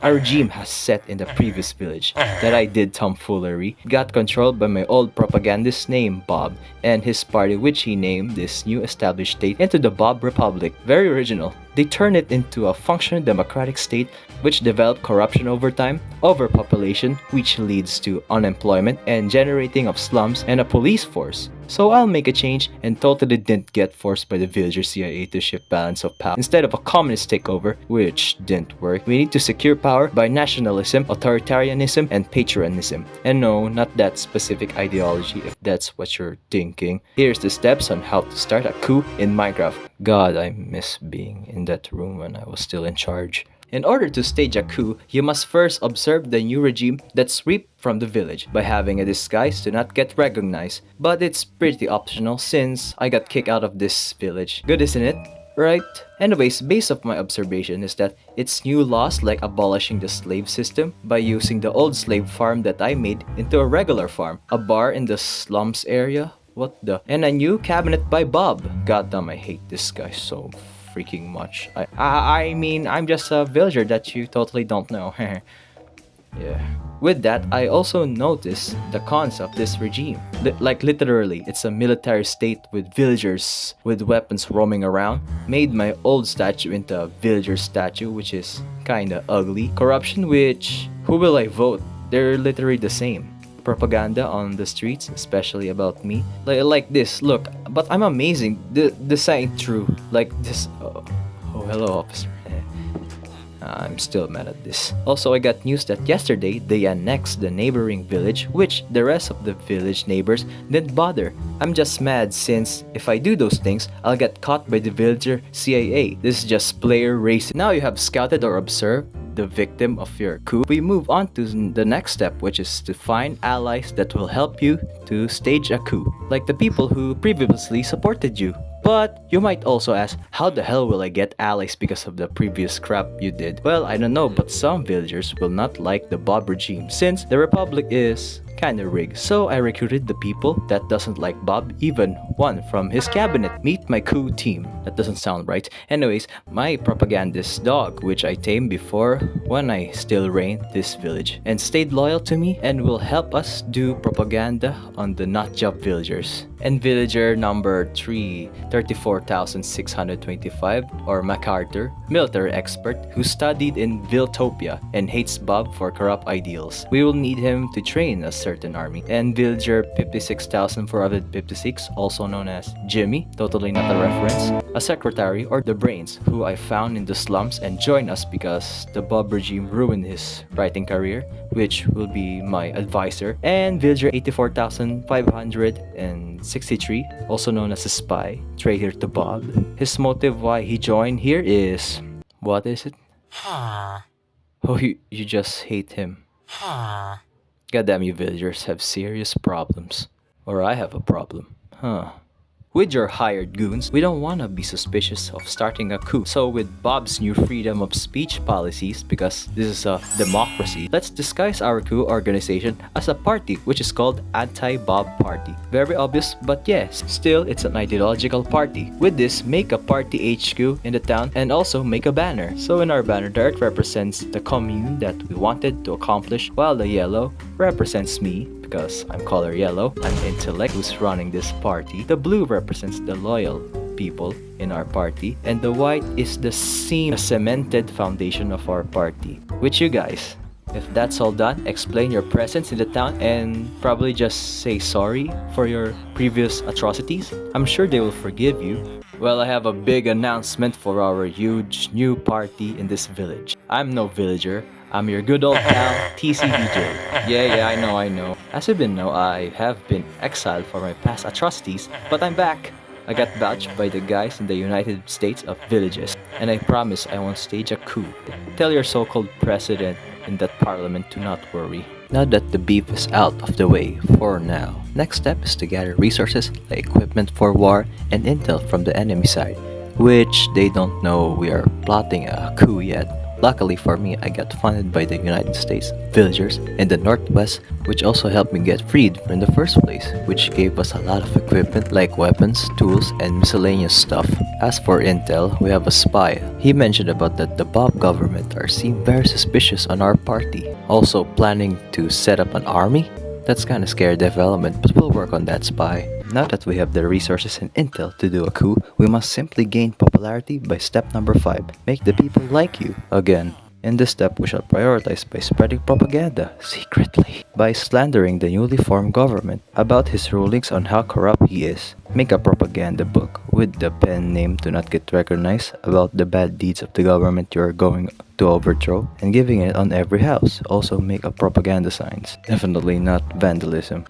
A regime has set in the previous village that I did tomfoolery, got controlled by my old propagandist named Bob and his party, which he named this new established state into the Bob Republic. Very original. They turned it into a functioning democratic state which developed corruption over time, overpopulation, which leads to unemployment and generating of slums and a police force. So I'll make a change and totally didn't get forced by the villager CIA to shift balance of power. Instead of a communist takeover, which didn't work, we need to secure power by nationalism, authoritarianism, and patriotism. And no, not that specific ideology if that's what you're thinking. Here's the steps on how to start a coup in Minecraft. God, I miss being in that room when I was still in charge. In order to stage a coup, you must first observe the new regime that sweep from the village by having a disguise to not get recognized. But it's pretty optional since I got kicked out of this village. Good, isn't it? Right? Anyways, based off my observation is that it's new laws like abolishing the slave system by using the old slave farm that I made into a regular farm, a bar in the slums area, what the, and a new cabinet by Bob. Goddamn, I hate this guy so freaking much. I mean, I'm just a villager that you totally don't know. Yeah. With that, I also noticed the cons of this regime. Like literally, it's a military state with villagers with weapons roaming around. Made my old statue into a villager statue, which is kinda ugly. Corruption, which, who will I vote? They're literally the same. Propaganda on the streets, especially about me. Like this, look, but I'm amazing. This ain't true. Like this. Oh, hello, officer. I'm still mad at this. Also, I got news that yesterday they annexed the neighboring village, which the rest of the village neighbors didn't bother. I'm just mad since if I do those things, I'll get caught by the villager CIA. This is just player racing. Now you have scouted or observed the victim of your coup. We move on to the next step, which is to find allies that will help you to stage a coup, like the people who previously supported you. But you might also ask, how the hell will I get allies because of the previous crap you did? Well, I don't know, but some villagers will not like the Bob regime since the Republic is kinda rigged. So I recruited the people that doesn't like Bob, even one from his cabinet. Meet my coup team. That doesn't sound right. Anyways, my propagandist dog, which I tamed before when I still reigned this village, and stayed loyal to me and will help us do propaganda on the nutjob villagers. And villager number 3, 34,625, or MacArthur, military expert who studied in Viltopia and hates Bob for corrupt ideals. We will need him to train a certain army. And villager 56,456, also known as Jimmy, totally not a reference, a secretary or the brains who I found in the slums and joined us because the Bob regime ruined his writing career, which will be my advisor. And villager 84,563, also known as a spy, traitor to Bob. His motive why he joined here is, what is it? Oh, you just hate him. Goddamn, you villagers have serious problems. Or I have a problem. Huh. With your hired goons, we don't want to be suspicious of starting a coup. So with Bob's new freedom of speech policies, because this is a democracy, let's disguise our coup organization as a party which is called Anti-Bob Party. Very obvious, but yes, still it's an ideological party. With this, make a party HQ in the town and also make a banner. So in our banner, the red represents the commune that we wanted to accomplish, while the yellow represents me, because I'm color yellow, I'm intellect who's running this party. The blue represents the loyal people in our party, and the white is the cemented foundation of our party. With you guys. If that's all done, explain your presence in the town and probably just say sorry for your previous atrocities. I'm sure they will forgive you. Well, I have a big announcement for our huge new party in this village. I'm no villager. I'm your good old pal, TCBJ. Yeah, I know. As you been know, I have been exiled for my past atrocities, but I'm back. I got badged by the guys in the United States of Villages, and I promise I won't stage a coup. Tell your so-called president in that parliament to not worry. Now that the beef is out of the way for now, next step is to gather resources like equipment for war and intel from the enemy side, which they don't know we are plotting a coup yet. Luckily for me, I got funded by the United States villagers in the Northwest, which also helped me get freed in the first place, which gave us a lot of equipment like weapons, tools, and miscellaneous stuff. As for intel, we have a spy. He mentioned about that the Bob government are seen very suspicious on our party. Also planning to set up an army? That's kinda scary development, but we'll work on that, spy. Now that we have the resources and intel to do a coup, we must simply gain popularity by step number 5. Make the people like you. Again. In this step, we shall prioritize by spreading propaganda, secretly, by slandering the newly formed government about his rulings on how corrupt he is. Make a propaganda book with the pen name to not get recognized about the bad deeds of the government you are going to overthrow, and giving it on every house. Also make a propaganda signs. Definitely not vandalism.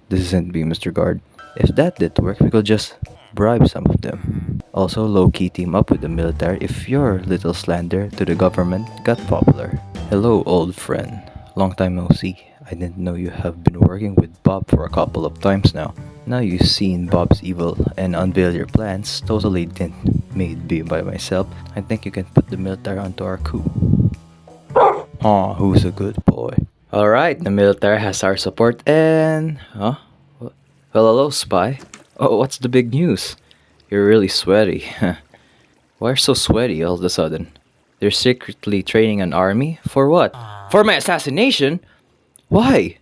This isn't me, Mr. Guard. If that did work, we could just bribe some of them. Also, low-key team up with the military if your little slander to the government got popular. Hello, old friend. Long time no see. I didn't know you have been working with Bob for a couple of times now. Now you've seen Bob's evil and unveil your plans, totally didn't made be by myself. I think you can put the military onto our coup. Aw, who's a good boy? Alright, the military has our support and... Huh? Well, hello, spy. Oh, what's the big news? You're really sweaty. Why are you so sweaty all of a sudden? They're secretly training an army? For what? For my assassination? Why?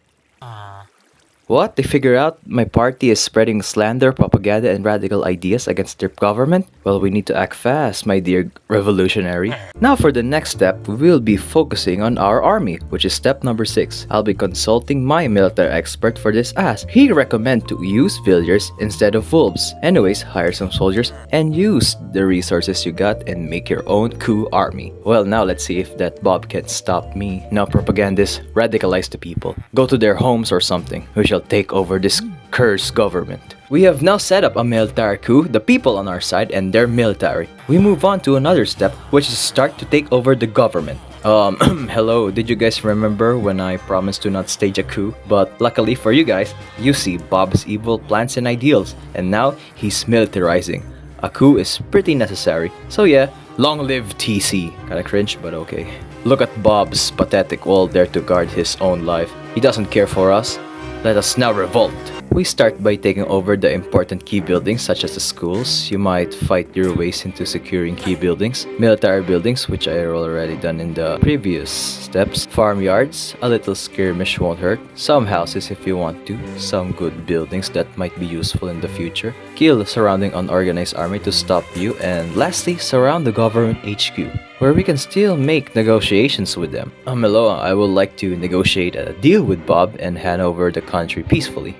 What? They figure out my party is spreading slander, propaganda, and radical ideas against their government? Well, we need to act fast, my dear revolutionary. Now for the next step, we will be focusing on our army, which is step number 6. I'll be consulting my military expert for this as he recommend to use villagers instead of wolves. Anyways, hire some soldiers and use the resources you got and make your own coup army. Well, now let's see if that Bob can stop me. Now propagandists, radicalize the people. Go to their homes or something. We shall take over this cursed government. We have now set up a military coup, the people on our side and their military. We move on to another step, which is start to take over the government. Hello, did you guys remember when I promised to not stage a coup? But luckily for you guys, you see Bob's evil plans and ideals, and now he's militarizing. A coup is pretty necessary. So yeah, long live TC. Kinda cringe, but okay. Look at Bob's pathetic wall there to guard his own life. He doesn't care for us. Let us now revolt. We start by taking over the important key buildings such as the schools. You might fight your ways into securing key buildings, military buildings, which I already done in the previous steps, farmyards, a little skirmish won't hurt, some houses if you want to, some good buildings that might be useful in the future, kill the surrounding unorganized army to stop you, and lastly, surround the government HQ, where we can still make negotiations with them. Hello, I would like to negotiate a deal with Bob and hand over the country peacefully.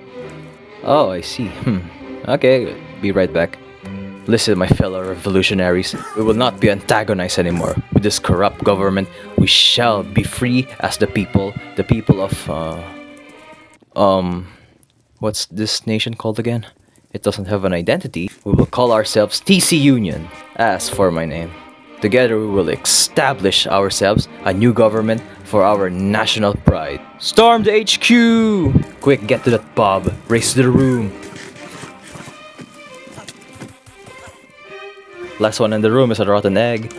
Oh, I see. Okay, be right back. Listen, my fellow revolutionaries, we will not be antagonized anymore. With this corrupt government, we shall be free as the people of, what's this nation called again? It doesn't have an identity. We will call ourselves TC Union. As for my name, together we will establish ourselves a new government for our national pride. Storm the HQ! Quick, get to that Bob. Race to the room. Last one in the room is a rotten egg.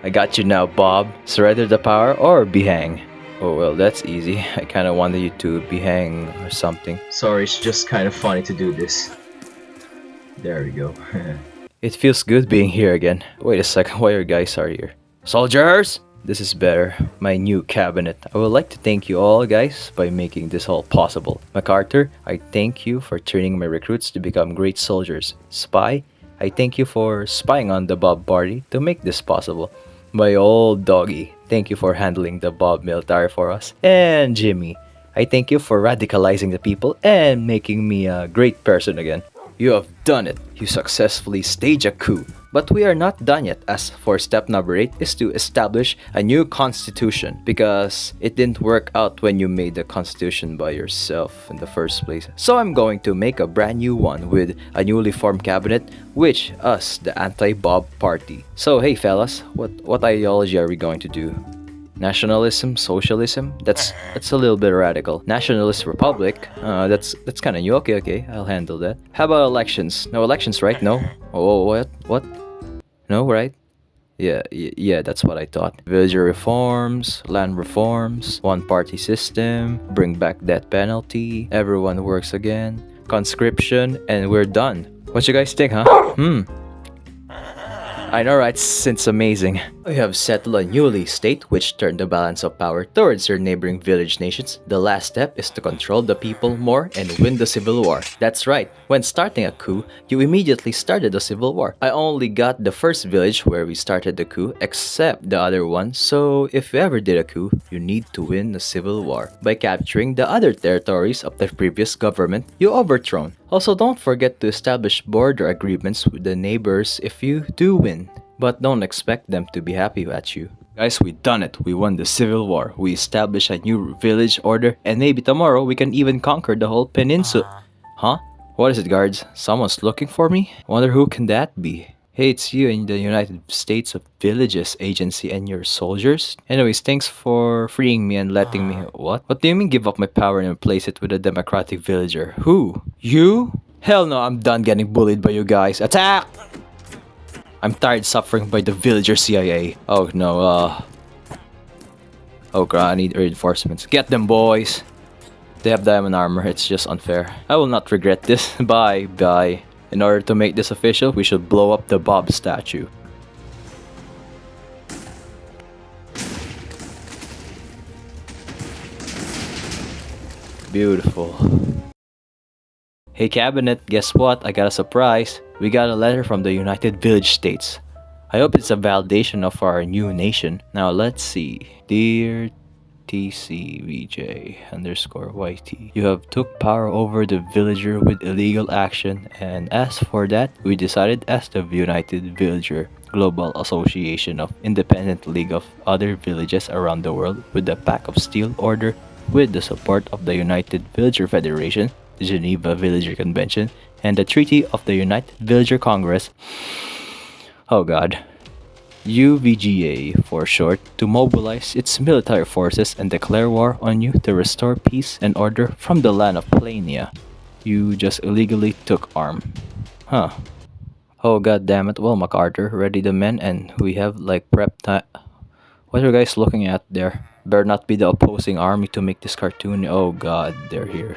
I got you now, Bob. Surrender the power or be hanged. Oh well, that's easy. I kinda wanted you to be hanged or something. Sorry, it's just kinda funny to do this. There we go. It feels good being here again. Wait a second, why you guys are here? Soldiers! This is better. My new cabinet. I would like to thank you all guys by making this all possible. MacArthur, I thank you for training my recruits to become great soldiers. Spy, I thank you for spying on the Bob party to make this possible. My old doggy, thank you for handling the Bob military for us. And Jimmy, I thank you for radicalizing the people and making me a great person again. You have done it. You successfully staged a coup. But we are not done yet, as for step number 8 is to establish a new constitution, because it didn't work out when you made the constitution by yourself in the first place. So I'm going to make a brand new one with a newly formed cabinet, which us, the anti-Bob party. So hey fellas, what ideology are we going to do? Nationalism, socialism? That's a little bit radical. Nationalist republic? That's kind of new. Okay, I'll handle that. How about elections? No elections, right? No. Oh, what? No, right? Yeah, that's what I thought. Villager reforms, land reforms, one party system, bring back death penalty, everyone works again, conscription, and we're done. What you guys think, huh? I know, right? It's amazing. We have settled a newly state which turned the balance of power towards your neighboring village nations. The last step is to control the people more and win the civil war. That's right, when starting a coup, you immediately started a civil war. I only got the first village where we started the coup, except the other one, so if you ever did a coup, you need to win the civil war. By capturing the other territories of the previous government you overthrown. Also, don't forget to establish border agreements with the neighbors if you do win. But don't expect them to be happy at you. Guys, we done it. We won the civil war. We established a new village order, and maybe tomorrow we can even conquer the whole peninsula. Huh? What is it, guards? Someone's looking for me? Wonder who can that be? Hey, it's you in the United States of Villages Agency and your soldiers. Anyways, thanks for freeing me and letting me. What? What do you mean give up my power and replace it with a democratic villager? Who? You? Hell no, I'm done getting bullied by you guys. Attack! I'm tired suffering by the villager CIA. Oh no, oh god, I need reinforcements. Get them, boys! They have diamond armor, it's just unfair. I will not regret this. Bye, bye. In order to make this official, we should blow up the Bob statue. Beautiful. Hey cabinet, guess what? I got a surprise. We got a letter from the United Village States. I hope it's a validation of our new nation. Now let's see. Dear TCBJ underscore YT. You have took power over the villager with illegal action, and as for that, we decided as the United Villager Global Association of Independent League of other villages around the world with the Pact of Steel Order with the support of the United Villager Federation, the Geneva Villager Convention, and the Treaty of the United Villager Congress. Oh god. UVGA for short, to mobilize its military forces and declare war on you to restore peace and order from the land of Plania. You just illegally took arm. Huh. Oh god damn it. Well, MacArthur, ready the men and we have like prep time. What are you guys looking at there? Better not be the opposing army to make this cartoon. Oh god, they're here.